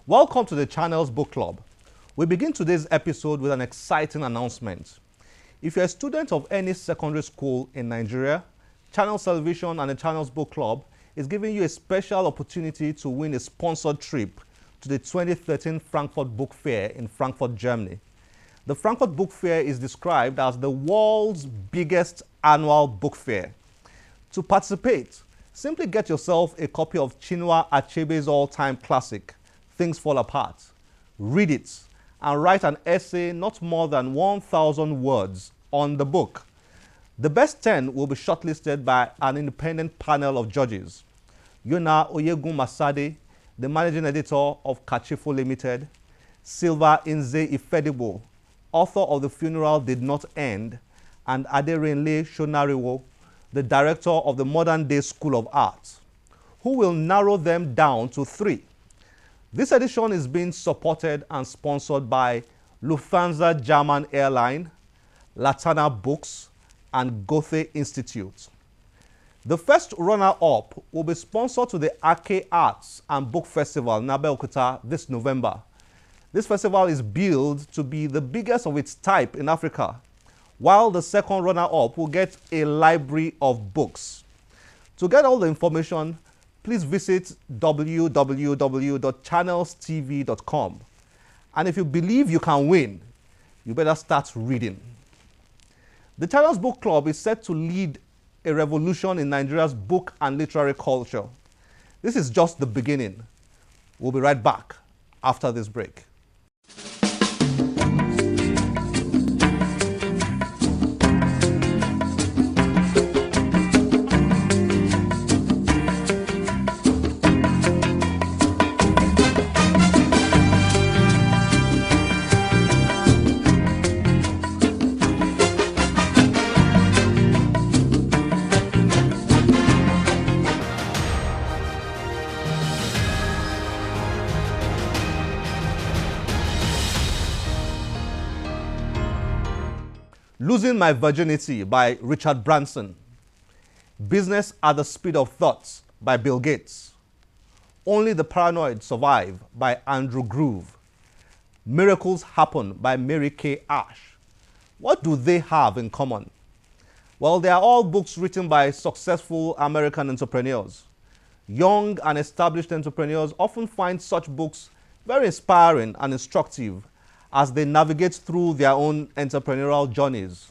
Welcome to the channel's book club. We begin today's episode with an exciting announcement. If you're a student of any secondary school in Nigeria, Channels Television and the Channels Book Club is giving you a special opportunity to win a sponsored trip to the 2013 Frankfurt Book Fair in Frankfurt, Germany. The Frankfurt Book Fair is described as the world's biggest annual book fair. To participate, simply get yourself a copy of Chinua Achebe's all-time classic, Things Fall Apart. Read it and write an essay not more than 1,000 words on the book. The best 10 will be shortlisted by an independent panel of judges. Yona Oyegun Masade, the managing editor of Kachifo Limited, Silva Inze Ifedibo, author of The Funeral Did Not End, and Aderenle Shonariwo, the director of the Modern Day School of Art, who will narrow them down to 3. This edition is being supported and sponsored by Lufthansa German Airline, Latana Books, and Goethe Institute. The first runner-up will be sponsored to the Ake Arts and Book Festival in Abeokuta this November. This festival is billed to be the biggest of its type in Africa, while the second runner-up will get a library of books. To get all the information, please visit www.channelstv.com. And if you believe you can win, you better start reading. The Channels Book Club is set to lead a revolution in Nigeria's book and literary culture. This is just the beginning. We'll be right back after this break. Losing My Virginity by Richard Branson. Business at the Speed of Thought by Bill Gates. Only the Paranoid Survive by Andrew Groove. Miracles Happen by Mary Kay Ash. What do they have in common? Well, they are all books written by successful American entrepreneurs. Young and established entrepreneurs often find such books very inspiring and instructive as they navigate through their own entrepreneurial journeys.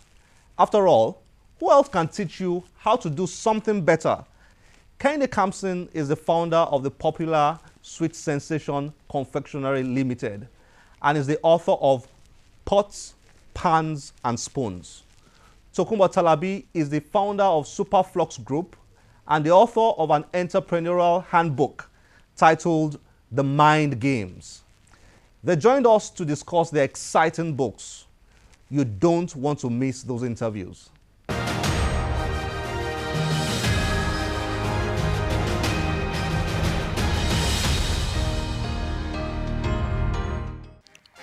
After all, who else can teach you how to do something better? Kehinde Kamsin is the founder of the popular sweet sensation Confectionery Limited and is the author of Pots, Pans, and Spoons. Tokunbo Talabi is the founder of Superflux Group and the author of an entrepreneurial handbook titled The Mind Games. They joined us to discuss their exciting books. You don't want to miss those interviews.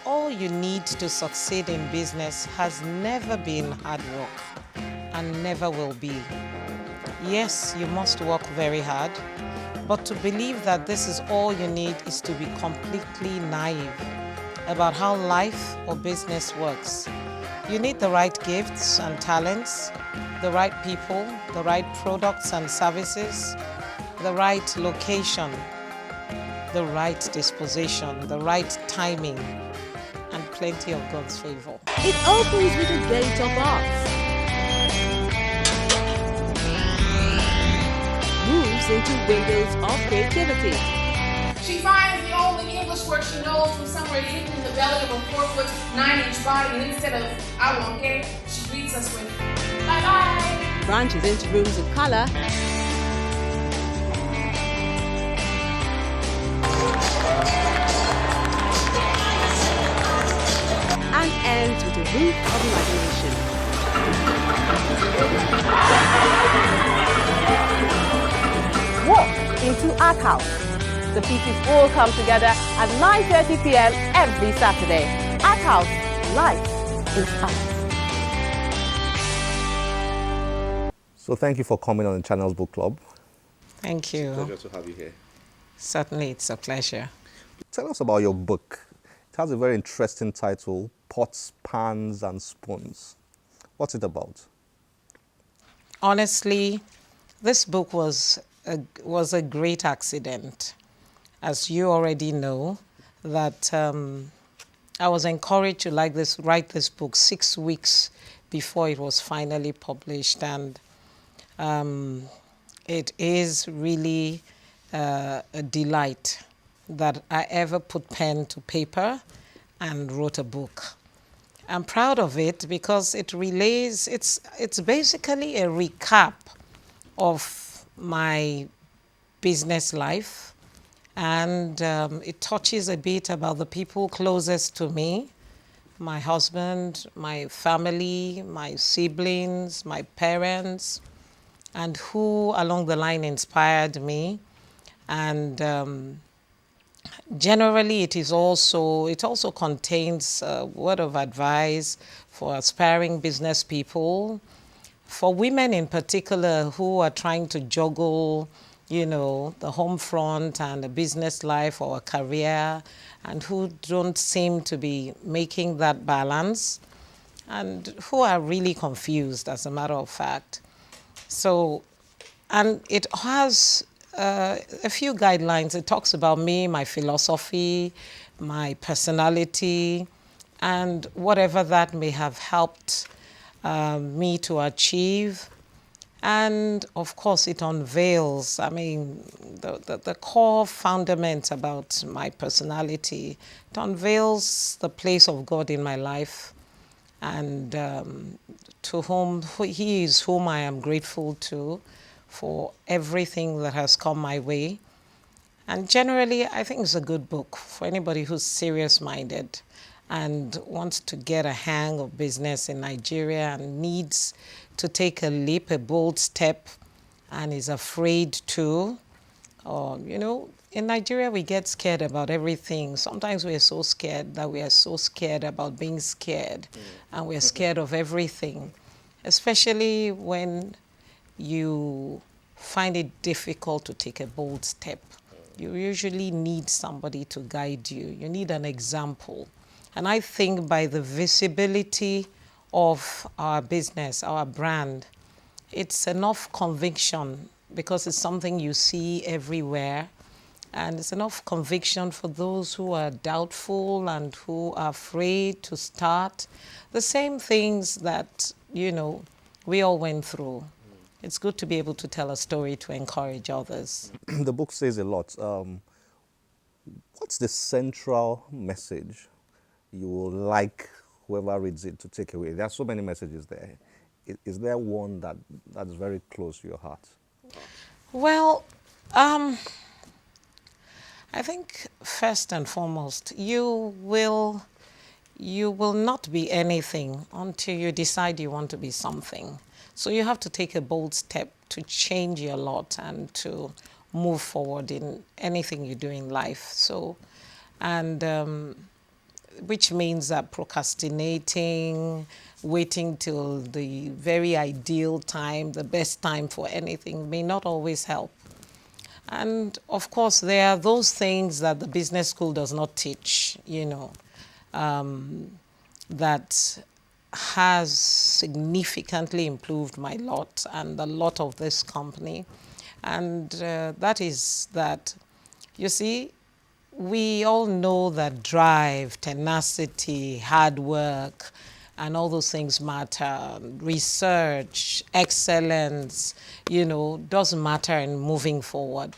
All you need to succeed in business has never been hard work and never will be. Yes, you must work very hard, but to believe that this is all you need is to be completely naive about how life or business works. You need the right gifts and talents, the right people, the right products and services, the right location, the right disposition, the right timing, and plenty of God's favor. It opens with a gate of arts, moves into windows of creativity. She finds the only English word she knows from somewhere hidden in the belly of a 4-foot 9-inch body, and instead of "I won't get," she greets us with "Bye bye." Branches into rooms of color. And ends with a roof of imagination. Walk into Art House. The pieces all come together at 9:30 p.m. every Saturday. Art House, life is art. So thank you for coming on the Channels Book Club. Thank you. Pleasure to have you here. Certainly, it's a pleasure. Tell us about your book. It has a very interesting title, Pots, Pans and Spoons. What's it about? Honestly, this book was a great accident. As you already know, that I was encouraged to write this book 6 weeks before it was finally published, and it is really a delight that I ever put pen to paper and wrote a book. I'm proud of it because it relays, it's basically a recap of my business life, and it touches a bit about the people closest to me, my husband, my family, my siblings, my parents, and who along the line inspired me. And generally, it also contains a word of advice for aspiring business people, for women in particular who are trying to juggle, the home front and a business life or a career, and who don't seem to be making that balance, and who are really confused, as a matter of fact. So, and it has a few guidelines. It talks about me, my philosophy, my personality, and whatever that may have helped me to achieve. And of course, it unveils, the core fundament about my personality. It unveils the place of God in my life, and He is whom I am grateful to for everything that has come my way. And generally, I think it's a good book for anybody who's serious-minded and wants to get a hang of business in Nigeria and needs to take a leap, a bold step, and is afraid to. In Nigeria, we get scared about everything. Sometimes we are so scared that we are so scared about being scared, and we are scared of everything, especially when you find it difficult to take a bold step. You usually need somebody to guide you. You need an example. And I think by the visibility of our business, our brand, it's enough conviction, because it's something you see everywhere. And it's enough conviction for those who are doubtful and who are afraid to start the same things that, we all went through. It's good to be able to tell a story to encourage others. The book says a lot. What's the central message you would like whoever reads it to take away? There are so many messages there. Is there one that's very close to your heart? Well, I think first and foremost, you will not be anything until you decide you want to be something. So you have to take a bold step to change your lot and to move forward in anything you do in life. So, and which means that procrastinating, waiting till the very ideal time, the best time for anything, may not always help. And of course, there are those things that the business school does not teach, that has significantly improved my lot and the lot of this company. And that is that, you see, we all know that drive, tenacity, hard work, and all those things matter. Research, excellence, does matter in moving forward.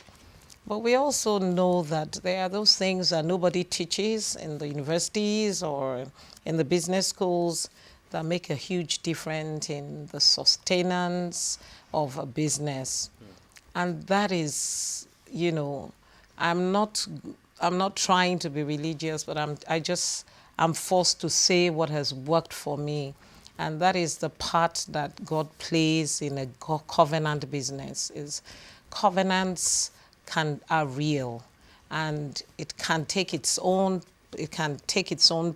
But we also know that there are those things that nobody teaches in the universities or in the business schools that make a huge difference in the sustenance of a business. And that is, I'm not trying to be religious, but I'm forced to say what has worked for me. And that is the part that God plays in a covenant business. Is covenants are real, and it can take its own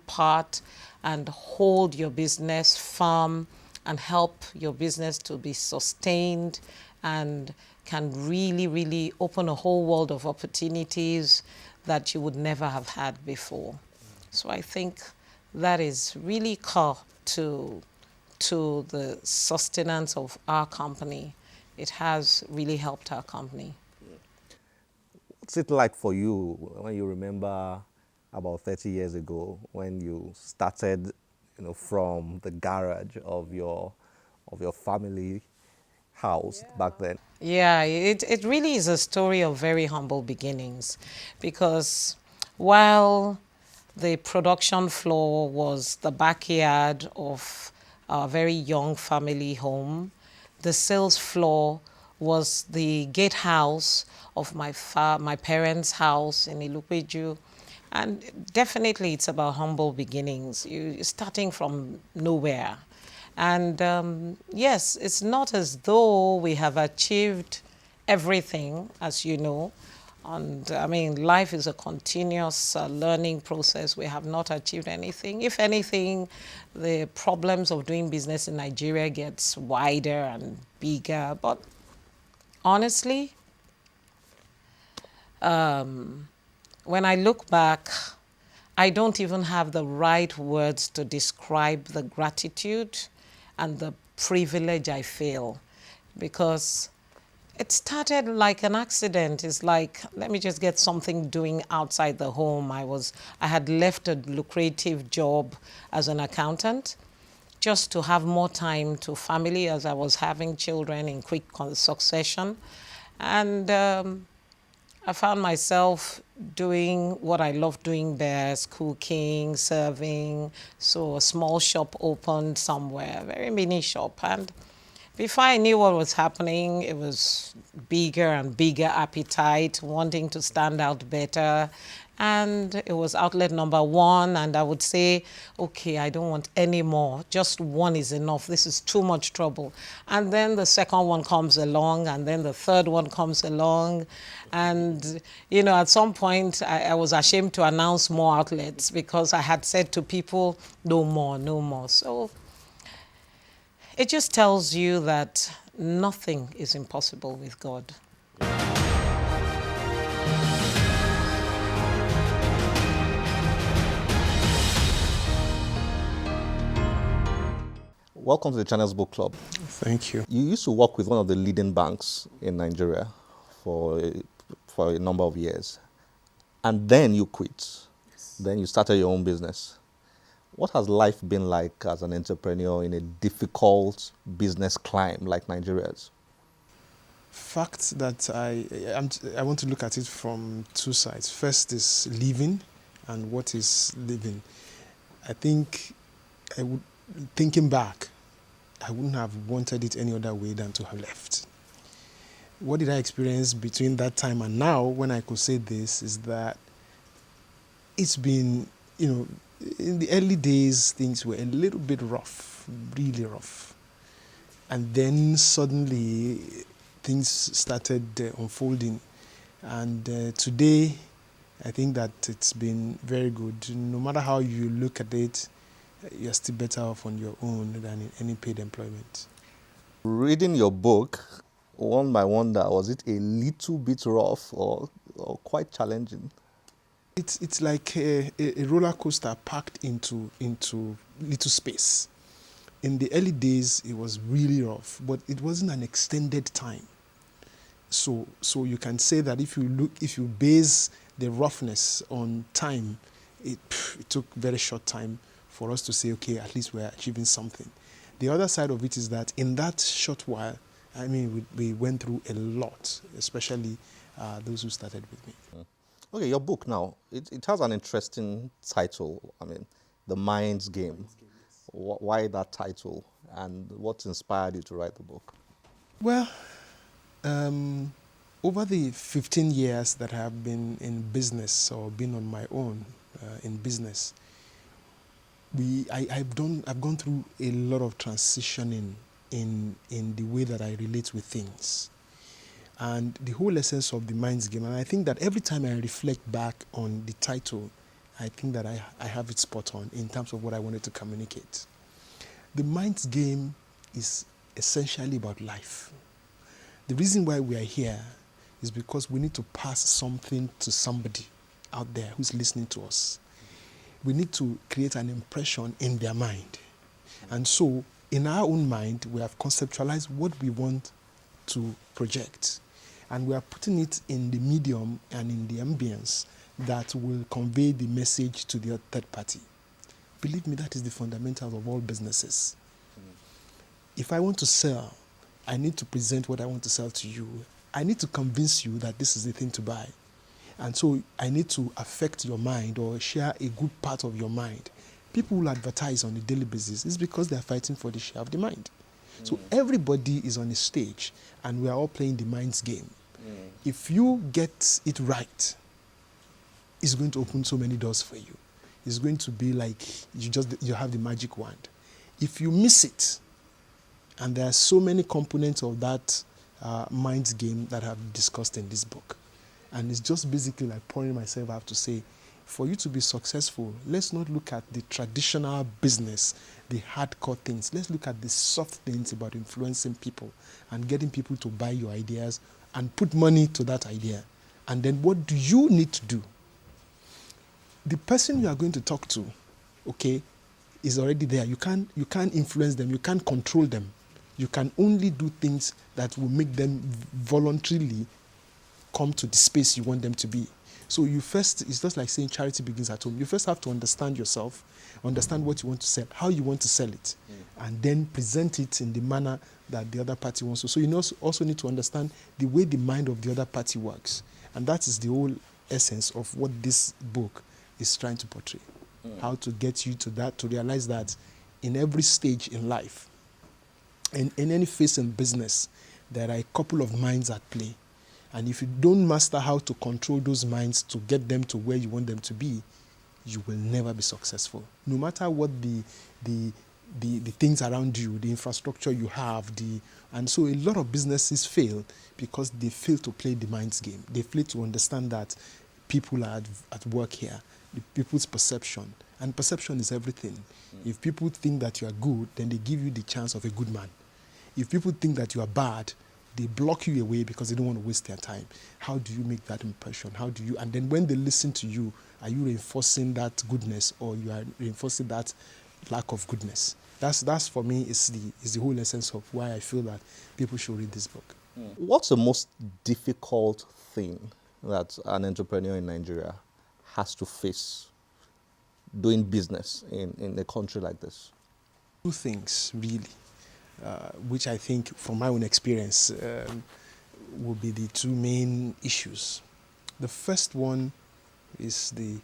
part and hold your business firm and help your business to be sustained, and can really, really open a whole world of opportunities that you would never have had before. So I think that is really core to the sustenance of our company. It has really helped our company. What's it like for you when you remember about 30 years ago when you started, from the garage of your family house back then? Yeah, it really is a story of very humble beginnings, because while the production floor was the backyard of our very young family home, the sales floor was the gatehouse of my parents' house in Ilupeju. And definitely it's about humble beginnings. You're starting from nowhere. And yes, it's not as though we have achieved everything, as you know. And I mean, life is a continuous learning process. We have not achieved anything. If anything, the problems of doing business in Nigeria gets wider and bigger. But honestly, when I look back, I don't even have the right words to describe the gratitude and the privilege I feel, because it started like an accident. It's like, let me just get something doing outside the home. I had left a lucrative job as an accountant just to have more time to family, as I was having children in quick succession. And I found myself doing what I love doing best, cooking, serving. So a small shop opened somewhere, a very mini shop. And before I knew what was happening, it was bigger and bigger appetite, wanting to stand out better. And it was outlet number one, and I would say, okay, I don't want any more. Just one is enough. This is too much trouble. And then the second one comes along, and then the third one comes along. And, at some point, I was ashamed to announce more outlets because I had said to people, no more, no more. So it just tells you that nothing is impossible with God. Welcome to the Channels Book Club. Thank you. You used to work with one of the leading banks in Nigeria for a number of years, and then you quit. Yes. Then you started your own business. What has life been like as an entrepreneur in a difficult business climate like Nigeria's? Fact that I want to look at it from two sides. First is living, and what is living. I think thinking back, I wouldn't have wanted it any other way than to have left. What did I experience between that time and now when I could say this is that it's been, in the early days, things were a little bit rough, really rough. And then suddenly things started unfolding. And today, I think that it's been very good. No matter how you look at it, you're still better off on your own than in any paid employment. Reading your book, one might wonder, was it a little bit rough or quite challenging? It's like a roller coaster packed into little space. In the early days, it was really rough, but it wasn't an extended time. So you can say that if you base the roughness on time, it took very short time for us to say, okay, at least we're achieving something. The other side of it is that in that short while, we went through a lot, especially those who started with me. Okay, your book now, it has an interesting title. The Mind's Game. Why that title, and what inspired you to write the book? Well, over the 15 years that I have been in business or been on my own in business, I've gone through a lot of transitioning in the way that I relate with things. And the whole essence of the Mind's Game, and I think that every time I reflect back on the title, I think that I have it spot on in terms of what I wanted to communicate. The Mind's Game is essentially about life. The reason why we are here is because we need to pass something to somebody out there who's listening to us. We need to create an impression in their mind. And so, in our own mind, we have conceptualized what we want to project. And we are putting it in the medium and in the ambience that will convey the message to the third party. Believe me, that is the fundamentals of all businesses. If I want to sell, I need to present what I want to sell to you. I need to convince you that this is the thing to buy. And so I need to affect your mind or share a good part of your mind. People who advertise on a daily basis is because they are fighting for the share of the mind. So everybody is on a stage and we are all playing the mind's game. If you get it right, it's going to open so many doors for you. It's going to be like you have the magic wand. If you miss it, and there are so many components of that mind's game that I've discussed in this book. And it's just basically like pouring myself out to say, for you to be successful, let's not look at the traditional business, the hardcore things. Let's look at the soft things about influencing people and getting people to buy your ideas and put money to that idea. And then what do you need to do? The person you are going to talk to, okay, is already there. You can't influence them. You can't control them. You can only do things that will make them voluntarily come to the space you want them to be. So it's just like saying charity begins at home. You first have to understand yourself, understand what you want to sell, how you want to sell it, and then present it in the manner that the other party wants to. So you also need to understand the way the mind of the other party works. And that is the whole essence of what this book is trying to portray. How to get you to that, to realize that in every stage in life, in any phase in business, there are a couple of minds at play. And if you don't master how to control those minds to get them to where you want them to be, you will never be successful. No matter what the things around you, the infrastructure you have, and so a lot of businesses fail because they fail to play the mind's game. They fail to understand that people are at work here, the people's perception. And perception is everything. If people think that you are good, then they give you the chance of a good man. If people think that you are bad, they block you away because they don't want to waste their time. How do you make that impression? And then when they listen to you, are you reinforcing that goodness or you are reinforcing that lack of goodness? That's for me is the whole essence of why I feel that people should read this book. What's the most difficult thing that an entrepreneur in Nigeria has to face doing business in a country like this? Two things, really. Which I think, from my own experience, will be the two main issues. The first one is the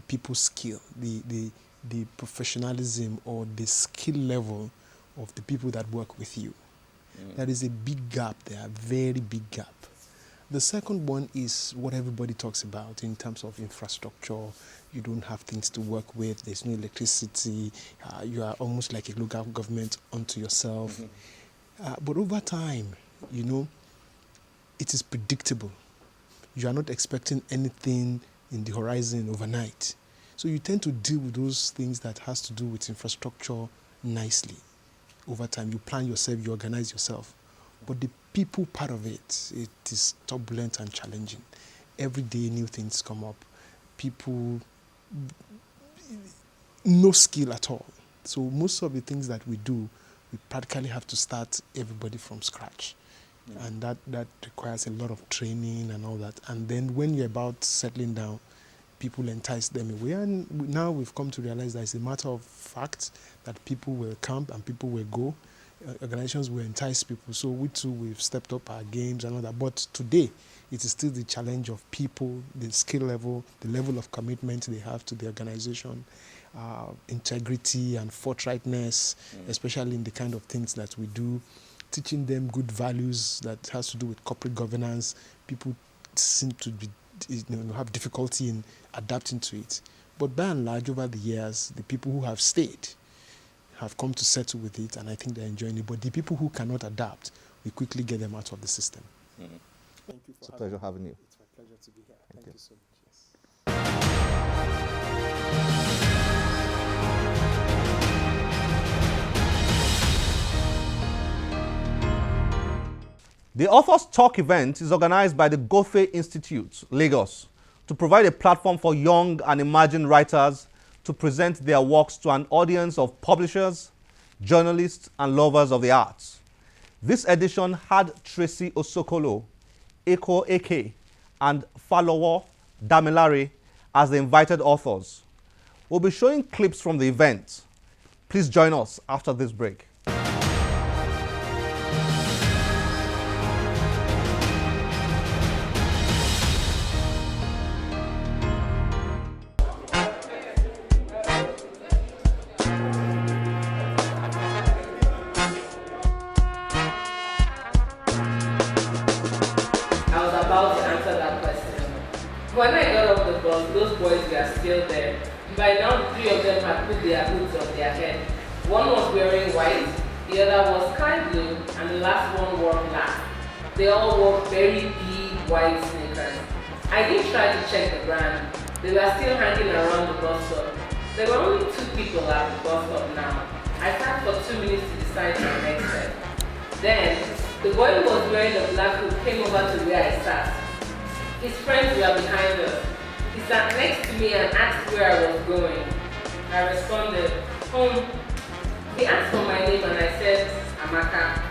people's skill, the professionalism or the skill level of the people that work with you. There is a big gap there, a very big gap. The second one is what everybody talks about in terms of infrastructure. You don't have things to work with. There's no electricity. You are almost like a local government unto yourself. But over time, it is predictable. You are not expecting anything in the horizon overnight. So you tend to deal with those things that has to do with infrastructure nicely. Over time, you plan yourself, you organize yourself. But the people part of it is turbulent and challenging. Every day new things come up. People, no skill at all. So most of the things that we do, we practically have to start everybody from scratch. And that requires a lot of training and all that. And then when you're about settling down, people entice them away. And now we've come to realize that it's a matter of fact that people will come and people will go. Organizations will entice people. So we too, we've stepped up our games and all that. But today, it is still the challenge of people, the skill level, the level of commitment they have to the organization, integrity and forthrightness, especially in the kind of things that we do, teaching them good values that has to do with corporate governance. People seem to be, have difficulty in adapting to it. But by and large, over the years, the people who have stayed have come to settle with it, and I think they're enjoying it. But the people who cannot adapt, we quickly get them out of the system. Thank you for It's a pleasure having you. It's my pleasure to be here. Thank you so much. The Authors Talk event is organized by the Gofe Institute, Lagos, to provide a platform for young and emerging writers to present their works to an audience of publishers, journalists, and lovers of the arts. This edition had Tracy Osokolo, Eko Eke, and Falowo Damilare as the invited authors. We'll be showing clips from the event. Please join us after this break. When I got off the bus, those boys were still there. By now, 3 of them had put their hoods on their head. One was wearing white, the other was sky blue, and the last one wore black. They all wore very big white sneakers. I didn't try to check the brand. They were still hanging around the bus stop. There were only 2 people at the bus stop now. I sat for 2 minutes to decide my next step. Then, the boy who was wearing the black hood came over to where I sat. His friends were behind us. He sat next to me and asked where I was going. I responded, home. He asked for my name and I said, Amaka.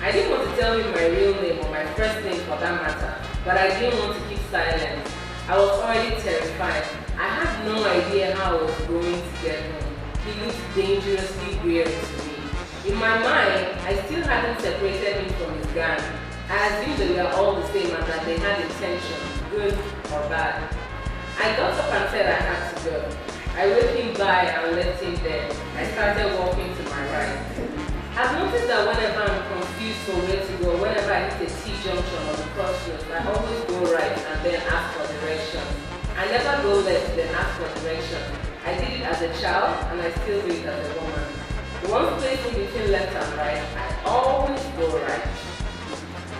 I didn't want to tell him my real name or my first name for that matter, but I didn't want to keep silent. I was already terrified. I had no idea how I was going to get home. He looked dangerously weird to me. In my mind, I still hadn't separated him from his gang. I assumed they were all the same and that they had intentions, good or bad. I got up and said I had to go. I waved him by and left him there. I started walking to my right. I've noticed that whenever I'm confused for where to go, whenever I hit a T-junction or the crossroads, I always go right and then ask for directions. I never go left then ask for directions. I did it as a child and I still do it as a woman. The one place in between left and right, I always go right.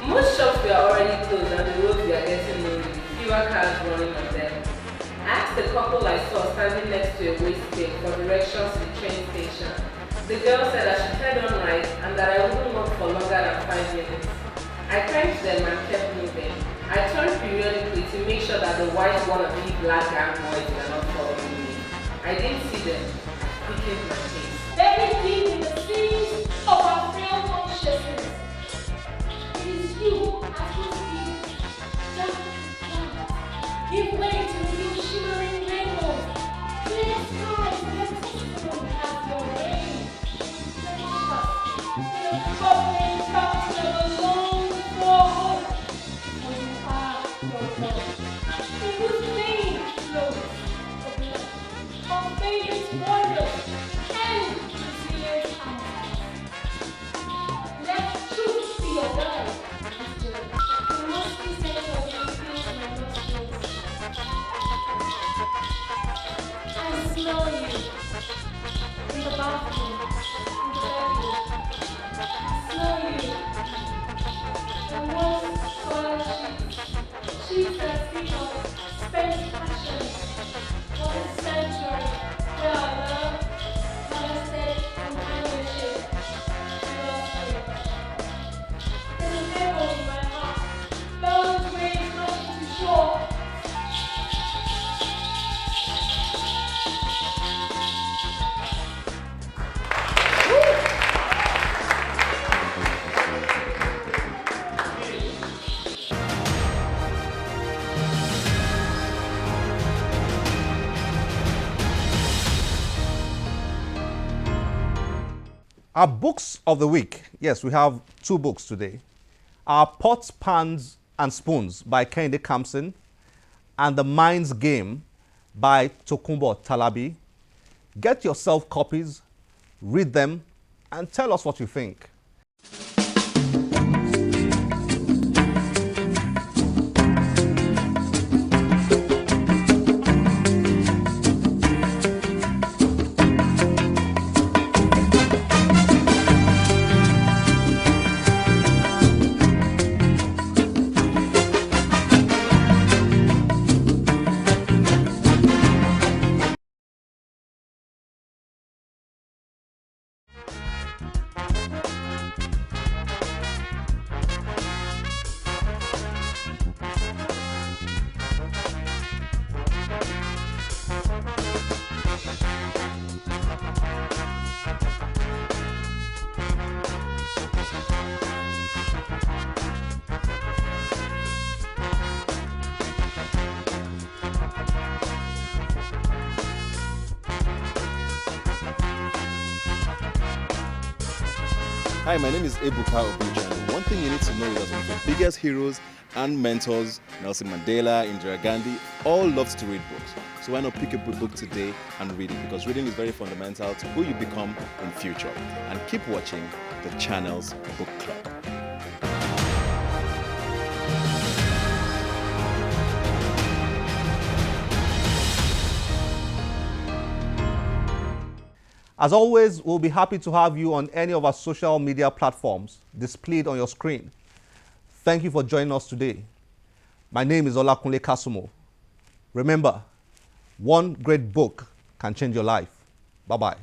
Most shops were already closed and the roads were getting lonely, fewer cars running on them. I asked the couple I saw standing next to a waste bin for directions to the train station. The girl said I should head on right and that I wouldn't walk for longer than 5 minutes. I thanked them and kept moving. I turned periodically to make sure that the white wannabe black gang boys were not following me. I didn't see them. I quickened my pace. Very deep in the seas of our real consciousness. It is you as you speak. Give way to the new shimmering rainbows. Clear skies and your testimony as your rain. The bubbling fountain of a long before hope. For you are your love. In whose vein flows the blood of favorite warriors and resilient arms. Let truth be your guide. The most essential infuse my nostrils. I smell you in the bathroom, in the bedroom. I smell you. The most soiled sheets that speak of spent passions for the century where our love, honesty, companionship, and love. There's a devil in my heart, bound waves rushing to shore. Our books of the week. Yes, we have 2 books today. Our Pots, Pans, and Spoons by Kehinde Kamsin and The Mind's Game by Tokunbo Talabi. Get yourself copies, read them, and tell us what you think. Hi, my name is Ebuka Obijan. One thing you need to know is that some of the biggest heroes and mentors, Nelson Mandela, Indira Gandhi, all loved to read books. So why not pick up a book today and read it? Because reading is very fundamental to who you become in future. And keep watching the Channels Book Club. As always, we'll be happy to have you on any of our social media platforms displayed on your screen. Thank you for joining us today. My name is Olakunle Kasumo. Remember, one great book can change your life. Bye-bye.